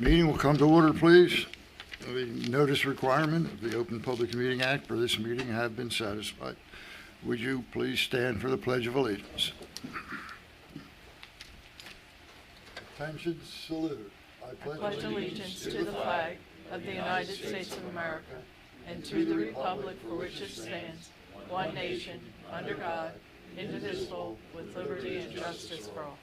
Meeting will come to order, please. The notice requirement of the Open Public Meeting Act for this meeting have been satisfied. Would you please stand for the Pledge of Allegiance? Attention, salute. I pledge allegiance to the flag of the United States of America and to the republic for which it stands, one nation, under God, indivisible, with liberty and justice for all.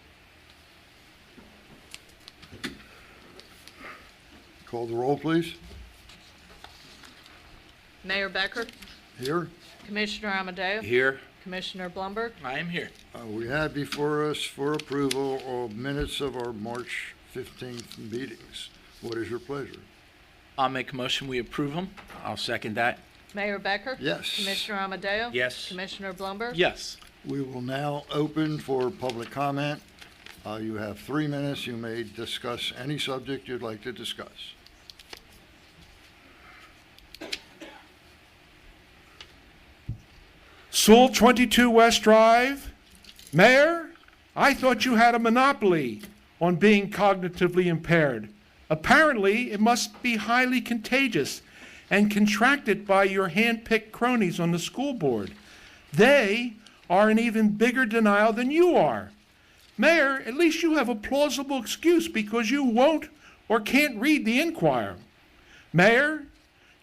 Call the roll, please. Mayor Becker, Here. Commissioner Amadeo, Here. Commissioner Blumberg, I am here. We have before us for approval of minutes of our March 15th meetings. What is your pleasure? I'll make a motion, we approve them. I'll second that. Mayor Becker, Yes. Commissioner Amadeo, Yes. Commissioner Blumberg, Yes. We will now open for public comment. You have 3 minutes. You may discuss any subject you'd like to discuss. Sewell 22 West Drive. Mayor, I thought you had a monopoly on being cognitively impaired. Apparently, it must be highly contagious and contracted by your hand-picked cronies on the school board. They are in even bigger denial than you are. Mayor, at least you have a plausible excuse because you won't or can't read the Inquirer. Mayor,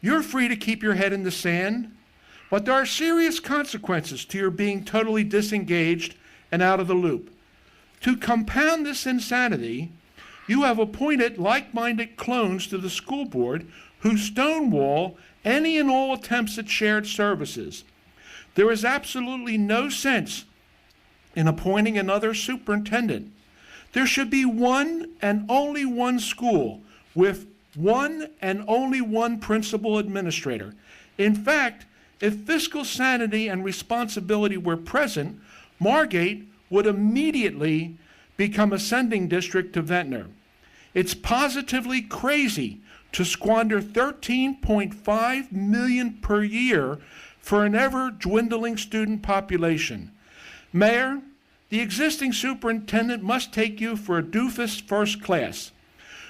you're free to keep your head in the sand, but there are serious consequences to your being totally disengaged and out of the loop. To compound this insanity, you have appointed like-minded clones to the school board who stonewall any and all attempts at shared services. There is absolutely no sense in appointing another superintendent. There should be one and only one school with one and only one principal administrator. In fact, if fiscal sanity and responsibility were present, Margate would immediately become a sending district to Ventnor. It's positively crazy to squander $13.5 million per year for an ever-dwindling student population. Mayor, the existing superintendent must take you for a doofus first class.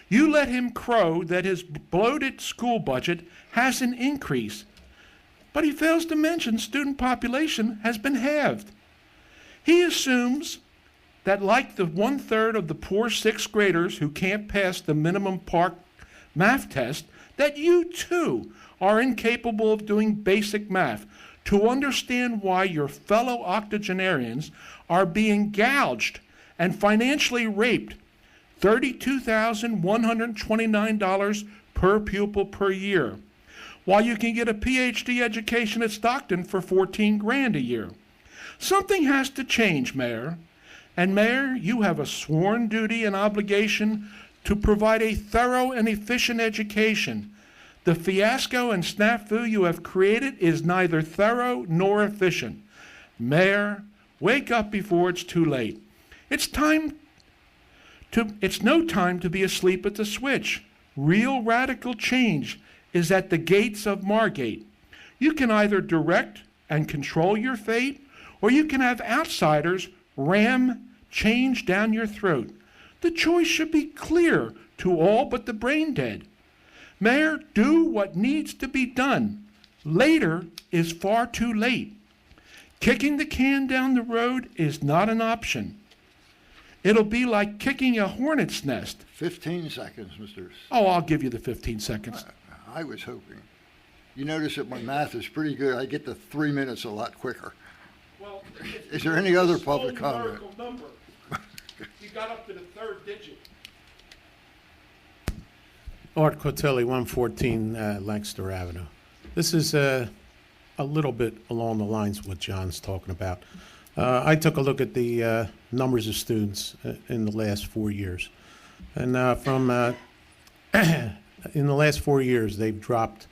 You let him crow that his bloated school budget hasn't increased, but he fails to mention student population has been halved. He assumes that like the 1/3 of the poor sixth graders who can't pass the minimum PARCC math test, that you too are incapable of doing basic math to understand why your fellow octogenarians are being gouged and financially raped $32,129 per pupil per year, while you can get a PhD education at Stockton for $14,000 a year. Something has to change, Mayor. And Mayor, you have a sworn duty and obligation to provide a thorough and efficient education. The fiasco and snafu you have created is neither thorough nor efficient. Mayor, wake up before it's too late. It's no time to be asleep at the switch. Real radical change is at the gates of Margate. You can either direct and control your fate, or you can have outsiders ram change down your throat. The choice should be clear to all but the brain dead. Mayor, do what needs to be done. Later is far too late. Kicking the can down the road is not an option. It'll be like kicking a hornet's nest. 15 seconds, Mr. Oh, I'll give you the 15 seconds. I was hoping. You notice that my math is pretty good. I get to 3 minutes a lot quicker. Well, Is there any other public comment? Number. You got up to the third digit. Art Cotelli, 114 Lancaster Avenue. This is a little bit along the lines of what John's talking about. I took a look at the numbers of students in the last 4 years. And in the last 4 years, they've dropped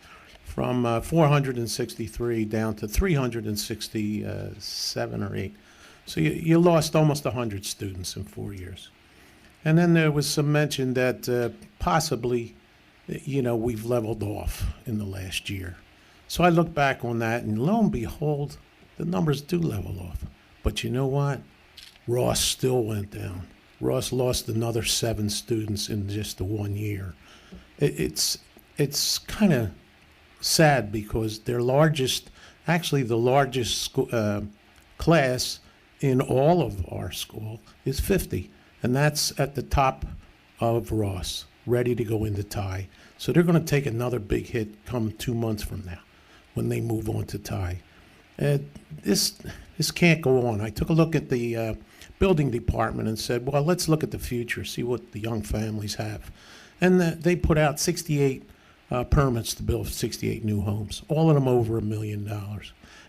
from 463 down to 367 or 8. So you lost almost 100 students in 4 years. And then there was some mention that possibly, we've leveled off in the last year. So I look back on that, and lo and behold, the numbers do level off. But you know what? Ross still went down. Ross lost another 7 students in just the 1 year. It's kind of sad because their largest, actually the largest class in all of our school is 50, and that's at the top of Ross, ready to go into Thai. So they're going to take another big hit come 2 months from now when they move on to Thai. This can't go on. I took a look at the building department and said, well, let's look at the future, see what the young families have. And they put out 68 permits to build 68 new homes, all of them over $1 million.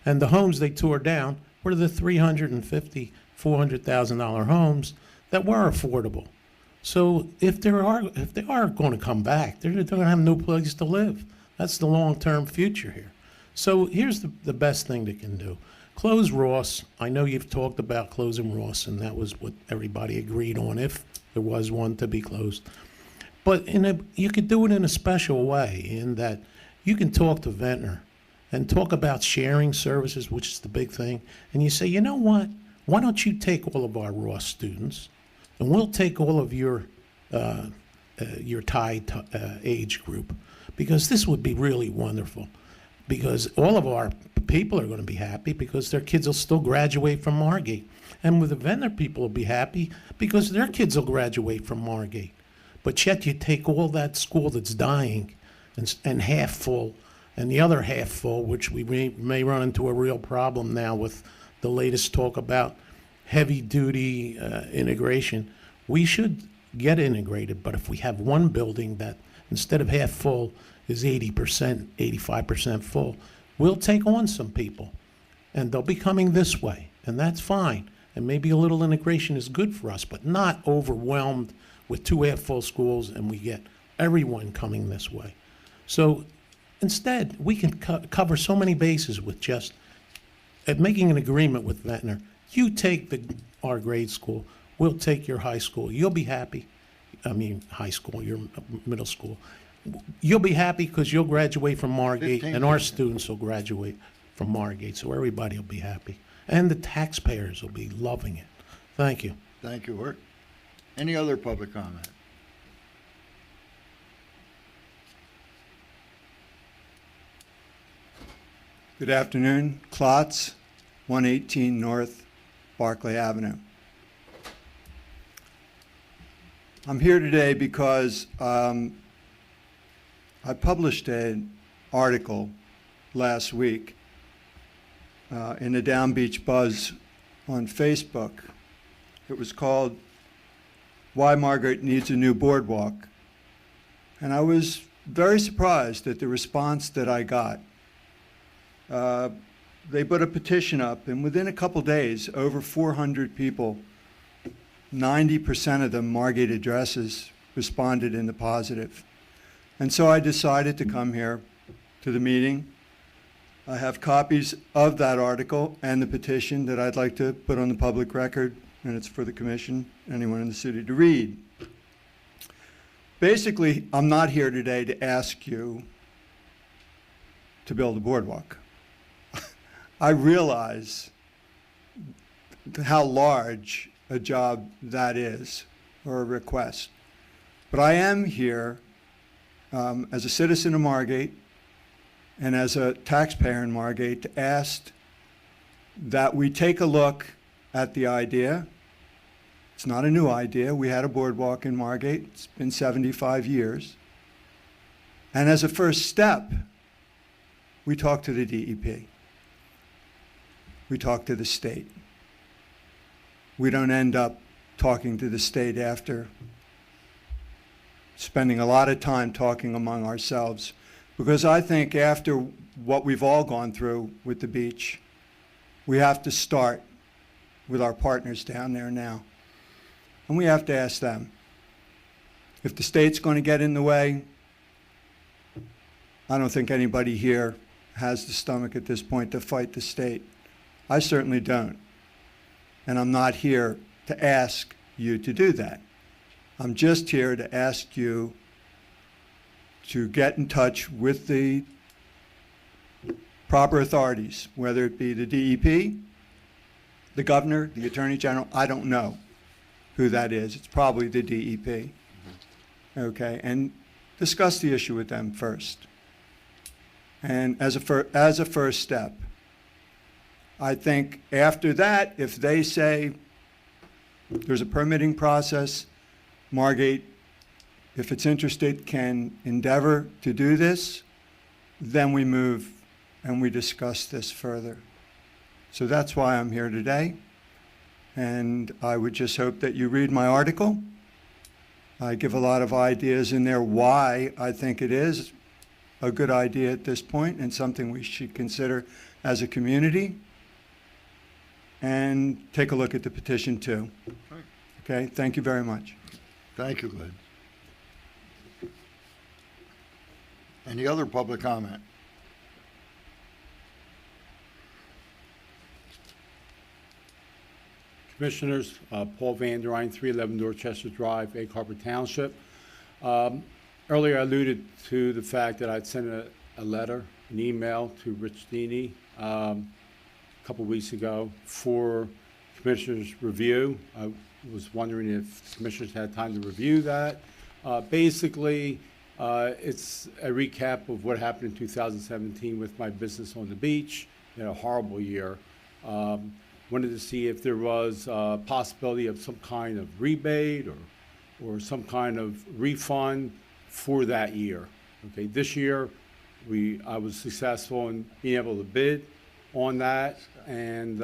And the homes they tore down were the $350,000, $400,000 homes that were affordable. So if they are going to come back, they're going to have no place to live. That's the long-term future here. So here's the best thing they can do. Close Ross. I know you've talked about closing Ross, and that was what everybody agreed on if there was one to be closed. But you could do it in a special way in that you can talk to Ventnor and talk about sharing services, which is the big thing. And you say, you know what? Why don't you take all of our Ross students, and we'll take all of your Thai age group, because this would be really wonderful. Because all of our people are going to be happy because their kids will still graduate from Margate. And with the Ventnor people will be happy because their kids will graduate from Margate. But yet you take all that school that's dying and half full, and the other half full, which we may run into a real problem now with the latest talk about heavy-duty integration. We should get integrated, but if we have one building that instead of half full is 80%, 85% full, we'll take on some people, and they'll be coming this way, and that's fine. And maybe a little integration is good for us, but not overwhelmed with 2 half-full schools, and we get everyone coming this way. So instead, we can cover so many bases with just making an agreement with Ventnor. You take our grade school, we'll take your high school. You'll be happy. I mean, high school, your middle school. You'll be happy because you'll graduate from Margate, and our students will graduate from Margate, so everybody will be happy. And the taxpayers will be loving it. Thank you. Thank you, Art. Any other public comment? Good afternoon. Klotz, 118 North Barclay Avenue. I'm here today because I published an article last week in the Down Beach Buzz on Facebook. It was called Why Margate Needs a New Boardwalk. And I was very surprised at the response that I got. They put a petition up, and within a couple days, over 400 people, 90% of them Margate addresses, responded in the positive. And so I decided to come here to the meeting. I have copies of that article and the petition that I'd like to put on the public record, and it's for the commission, anyone in the city to read. Basically, I'm not here today to ask you to build a boardwalk. I realize how large a job that is, or a request. But I am here as a citizen of Margate and as a taxpayer in Margate to ask that we take a look at the idea. It's not a new idea. We had a boardwalk in Margate. It's been 75 years. And as a first step, we talk to the DEP. We talk to the state. We don't end up talking to the state after spending a lot of time talking among ourselves, because I think after what we've all gone through with the beach, we have to start with our partners down there now. And we have to ask them. If the state's going to get in the way, I don't think anybody here has the stomach at this point to fight the state. I certainly don't. And I'm not here to ask you to do that. I'm just here to ask you to get in touch with the proper authorities, whether it be the DEP, the governor, the attorney general, I don't know. who that is. It's probably the DEP. Okay, and discuss the issue with them first. And as a first step, I think after that, if they say there's a permitting process, Margate, if it's interested, can endeavor to do this, then we move and we discuss this further. So that's why I'm here today. And I would just hope that you read my article. I give a lot of ideas in there why I think it is a good idea at this point and something we should consider as a community. And take a look at the petition too. Okay, thank you very much. Thank you, Glenn. Any other public comment? Commissioners, Paul Van Der Rijn, 311 Dorchester Drive, Egg Harbor Township. Earlier I alluded to the fact that I'd sent a letter, an email to Rich Deeney a couple weeks ago for Commissioners' review. I was wondering if Commissioners had time to review that. Basically, it's a recap of what happened in 2017 with my business on the beach. We had a horrible year. Wanted to see if there was a possibility of some kind of rebate or some kind of refund for that year. Okay, this year I was successful in being able to bid on that, and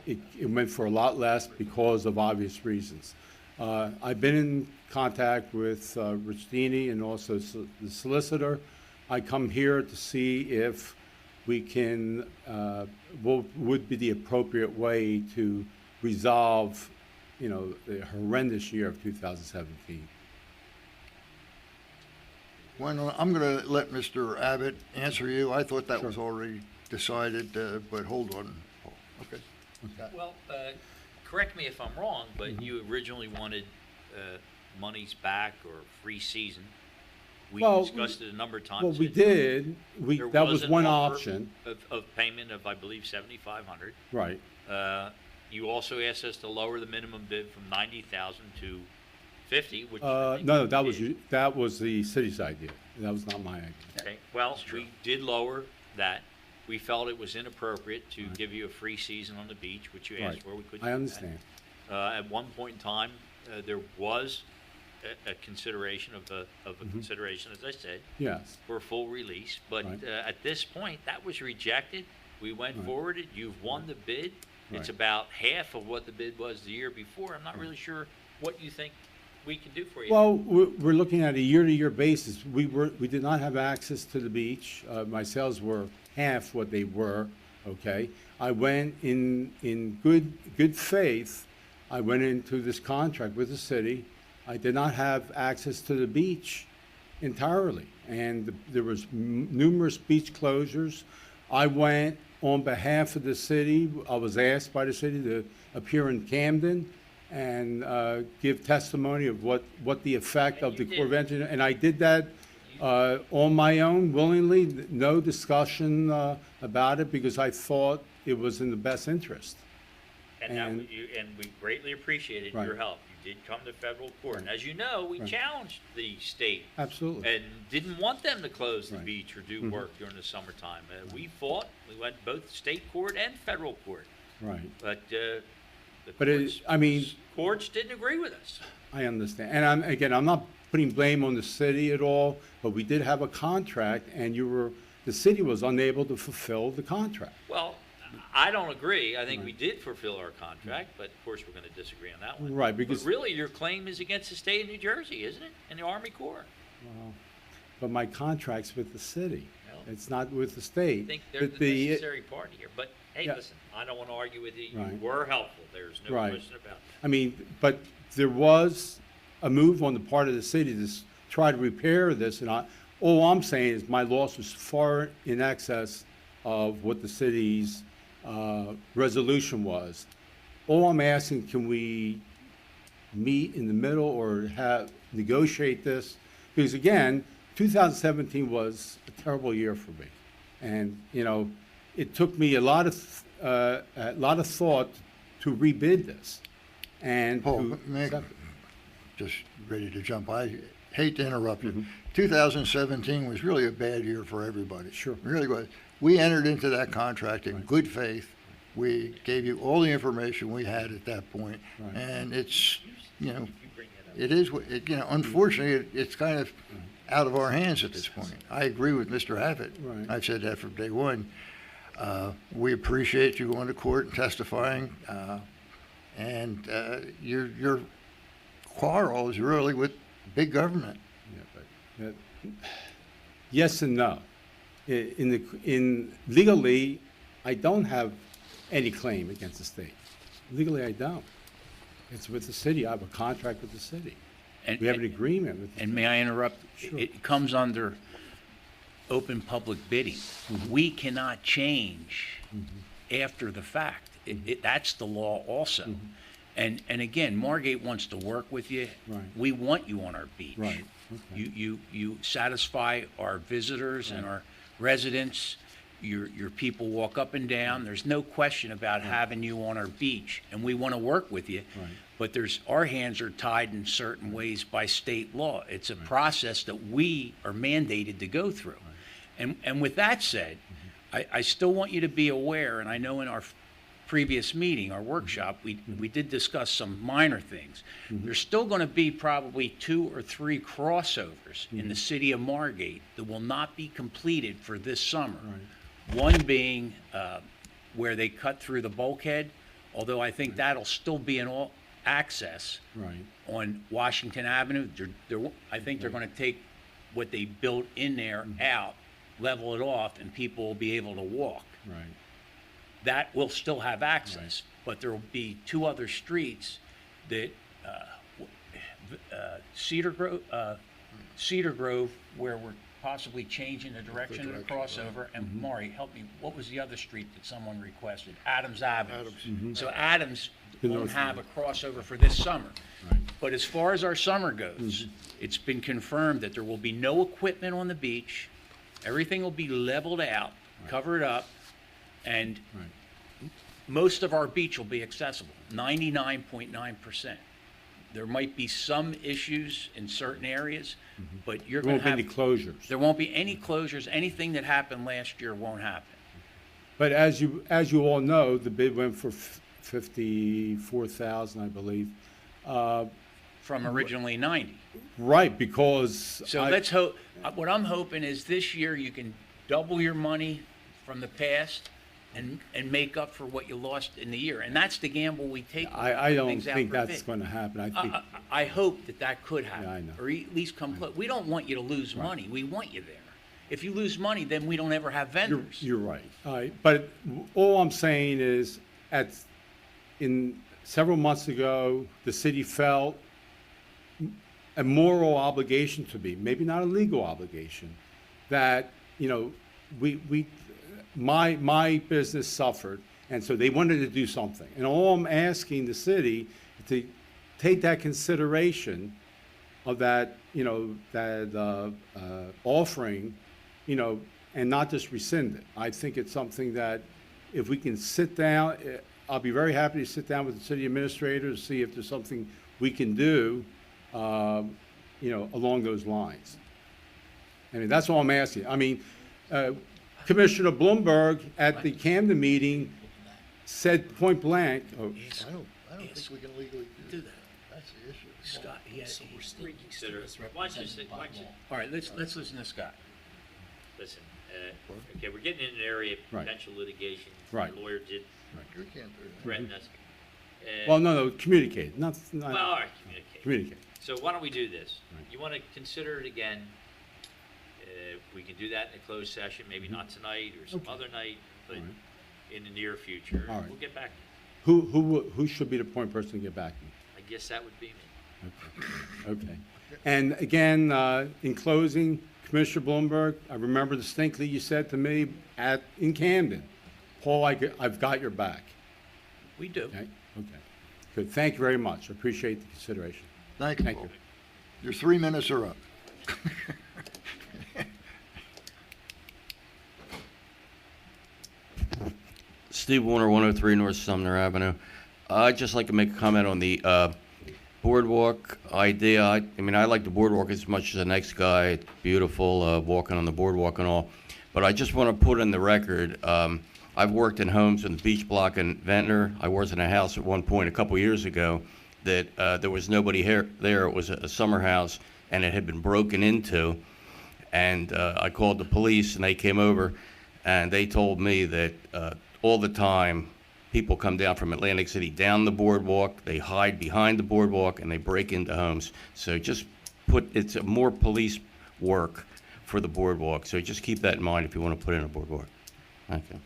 it went for a lot less because of obvious reasons. I've been in contact with Rich Deeney and also the solicitor. I come here to see if we can, what would be the appropriate way to resolve, the horrendous year of 2017. Well, I'm going to let Mr. Abbott answer you. I thought that was already decided, but hold on, Paul. Okay. Well, correct me if I'm wrong, but you originally wanted monies back or free season. We Well, discussed it a number of times. Well, we did. There That was an one offer option. of payment of, I believe, $7,500. Right. You also asked us to lower the minimum bid from 90,000 to 50, which I think No, we that did. was the city's idea. That was not my idea. Okay. Well, we did lower that. We felt it was inappropriate to give you a free season on the beach, which you asked Right. for. We couldn't. I do that. understand. At one point in time, there was a consideration of a consideration, as I said, Yes. for a full release. But Right. at this point, that was rejected. We went Right. forward. You've won the bid. It's Right. about half of what the bid was the year before. I'm not really sure what you think we can do for you. Well, we're looking at a year-to-year basis. We did not have access to the beach. My sales were half what they were, okay? I went in good faith. I went into this contract with the city. I did not have access to the beach entirely, and there was numerous beach closures. I went on behalf of the city. I was asked by the city to appear in Camden and give testimony of what the effect of the you Corps of did. Engineers, and I did that on my own, willingly, no discussion about it, because I thought it was in the best interest. And we greatly appreciated Right. your help. You did come to federal court. And as you know, we Right. challenged the state Absolutely. and didn't want them to close the Right. beach or do work during the summertime. We fought. We went both state court and federal court. Right. But the But courts didn't agree with us. I understand. And I'm not putting blame on the city at all, but we did have a contract, and the city was unable to fulfill the contract. Well, I don't agree. I think we did fulfill our contract, but of course we're going to disagree on that one. Right, because- But really, your claim is against the state of New Jersey, isn't it? And the Army Corps. But my contract's with the city. Well, It's not with the state. I think they're But the necessary party here. But hey, Yeah. listen, I don't want to argue with you. You Right. were helpful. There's no Right. question about that. I mean, but there was a move on the part of the city to try to repair this, and all I'm saying is my loss was far in excess of what the city's resolution was. All I'm asking, can we meet in the middle or negotiate this? Because again, 2017 was a terrible year for me. And, it took me a lot of thought to rebid this. And Paul, to- may just ready to jump. I hate to interrupt you. 2017 was really a bad year for everybody. Sure. It really was. We entered into that contract in good faith. We gave you all the information we had at that point, Right. and it's, it is, unfortunately, it's kind of out of our hands at this point. I agree with Mr. Haffett. Right. I've said that from day one. We appreciate you going to court and testifying, and your quarrel is really with big government. Yeah, but, yes and no. In legally, I don't have any claim against the state. Legally, I don't. It's with the city. I have a contract with the city. And- We have an agreement with the And may I interrupt? Sure. It comes under open public bidding. We cannot change after the fact. That's the law also. And again, Margate wants to work with you. Right. We want you on our beach. Right. Okay. You satisfy our visitors and our residents. Your people walk up and down. There's no question about having you on our beach, and we want to work with you. Right. But our hands are tied in certain ways by state law. It's a process that we are mandated to go through. And with that said, I still want you to be aware, and I know in our previous meeting, our workshop, we did discuss some minor things. There's still going to be probably 2 or 3 crossovers in the city of Margate that will not be completed for this summer. One being where they cut through the bulkhead, although I think that'll still be an all access Right. on Washington Avenue. I think they're going to take what they built in there out, level it off, and people will be able to walk. Right. That will still have access, but there will be 2 other streets that, Cedar Grove, where we're possibly changing the direction of the crossover, and Maury, help me, what was the other street that someone requested? Adams Avenue. So Adams won't have a crossover for this summer. Right. But as far as our summer goes, it's been confirmed that there will be no equipment on the beach. Everything will be leveled out, covered up, and Right. most of our beach will be accessible, 99.9%. There might be some issues in certain areas, but you're There going won't to be have, any closures. there won't be any closures. Anything that happened last year won't happen. But as you all know, the bid went for 54,000, I believe. From originally 90. Right, because So let's hope, what I'm hoping is this year you can double your money from the past and make up for what you lost in the year. And that's the gamble we take. when we I put don't things out think for that's bid. going to happen. I think I hope that could happen. I know. Or at least come close. We don't want you to lose money. We want you there. If you lose money, then we don't ever have vendors. you're right. But all I'm saying is, in several months ago, the city felt a moral obligation to me, maybe not a legal obligation, that my business suffered, and so they wanted to do something. And all I'm asking the city to take that consideration of that offering, and not just rescind it. I think it's something that if we can sit down, I'll be very happy to sit down with the city administrator to see if there's something we can do, along those lines. I mean, that's all I'm asking. I mean, Commissioner Bloomberg at the Camden meeting said point blank, I don't think we can legally do that. That's the issue. Scott, Reconsider. Why don't you all right, let's listen to Scott. listen, okay, we're getting in an area of Right. potential litigation. Right. The lawyer did We can't do that. threaten us. well, no, communicate, not Well, all right, communicate. communicate. So why don't we do this? Right. You want to consider it again? We can do that in a closed session, maybe not tonight or some Okay. other night, but All right. in the near future. All right. We'll get back. Who should be the point person to get back to me? I guess that would be me. Okay. And again, in closing, Commissioner Bloomberg, I remember distinctly you said to me in Camden, Paul, I've got your back. We do. Okay? Okay. Good. Thank you very much. I appreciate the consideration. Thank you, Thank Paul. you. Your 3 minutes are up. Steve Warner, 103 North Sumner Avenue. I'd just like to make a comment on the boardwalk idea, I mean, I like the boardwalk as much as the next guy. It's beautiful, walking on the boardwalk and all. But I just want to put in the record, I've worked in homes in the Beach Block in Ventnor. I was in a house at one point a couple years ago that there was nobody there. It was a summer house, and it had been broken into. And I called the police, and they came over, and they told me that all the time, people come down from Atlantic City down the boardwalk, they hide behind the boardwalk, and they break into homes. So just it's more police work for the boardwalk. So just keep that in mind if you want to put in a boardwalk. Thank you.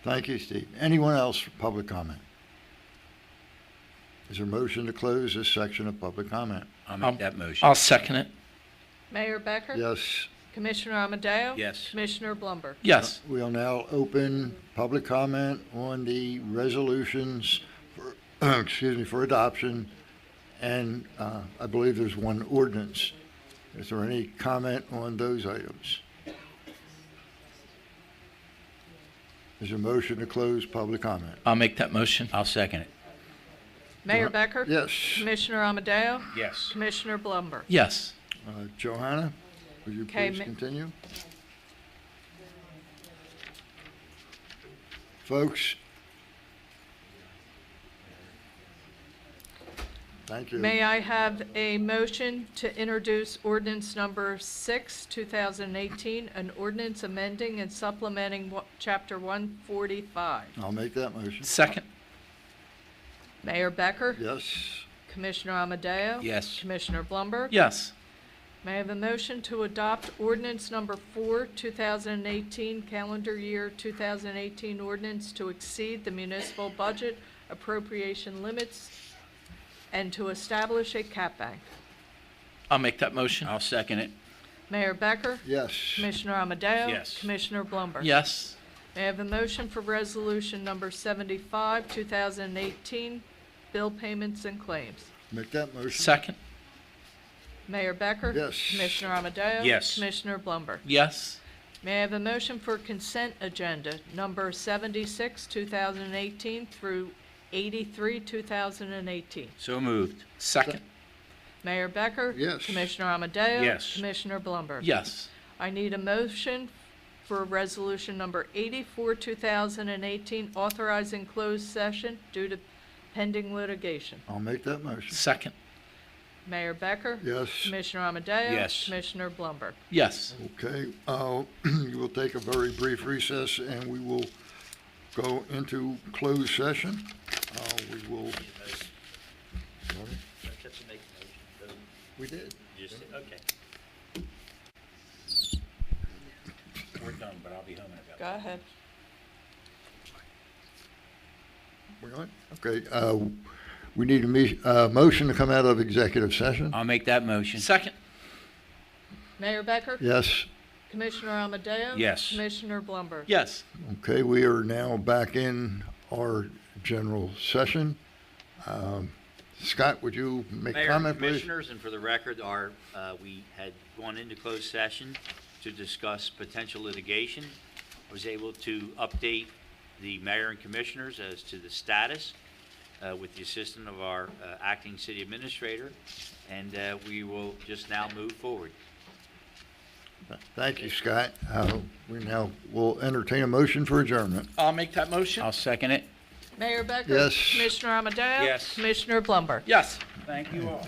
Thank you, Steve. Anyone else for public comment? Is there a motion to close this section of public comment? I'll make that motion. I'll second it. Mayor Becker? Yes. Commissioner Amadeo? Yes. Commissioner Blumberg? Yes. We'll now open public comment on the resolutions for, for adoption, and I believe there's one ordinance. Is there any comment on those items? Is there a motion to close public comment? I'll make that motion. I'll second it. Mayor Becker? Yes. Commissioner Amadeo? Yes. Commissioner Blumberg? Yes. Johanna, would you Okay, please continue? Folks? Thank you. May I have a motion to introduce ordinance number 6, 2018, an ordinance amending and supplementing Chapter 145? I'll make that motion. Second. Mayor Becker? Yes. Commissioner Amadeo? Yes. Commissioner Blumberg? Yes. May I have a motion to adopt ordinance number 4, 2018, calendar year 2018 ordinance to exceed the municipal budget appropriation limits and to establish a cap bank? I'll make that motion. I'll second it. Mayor Becker? Yes. Commissioner Amadeo? Yes. Commissioner Blumberg? Yes. May I have a motion for resolution number 75, 2018, bill payments and claims? Make that motion. Second. Mayor Becker? Yes. Commissioner Amadeo? Yes. Commissioner Blumberg? Yes. May I have a motion for consent agenda number 76, 2018 through 83, 2018? So moved. Second. Mayor Becker? Yes. Commissioner Amadeo? Yes. Commissioner Blumberg? Yes. I need a motion for resolution number 84, 2018, authorizing closed session due to pending litigation. I'll make that motion. Second. Mayor Becker? Yes. Commissioner Amadeo? Yes. Commissioner Blumberg? Yes. Okay, you will take a very brief recess, and we will go into closed session. We will, we did. Okay. We're done, but I'll be home in about. Go ahead. We're going? Okay, we need a motion to come out of executive session. I'll make that motion. Second. Mayor Becker? Yes. Commissioner Amadeo? Yes. Commissioner Blumberg? Yes. Okay, we are now back in our general session. Scott, would you make a Mayor and comment, please? Commissioners, and for the record, we had gone into closed session to discuss potential litigation. I was able to update the mayor and commissioners as to the status with the assistance of our acting city administrator, and we will just now move forward. Thank you, Scott. We now will entertain a motion for adjournment. I'll make that motion. I'll second it. Mayor Becker? Yes. Commissioner Amadeo? Yes. Commissioner Blumberg? Yes. Thank you all. Thank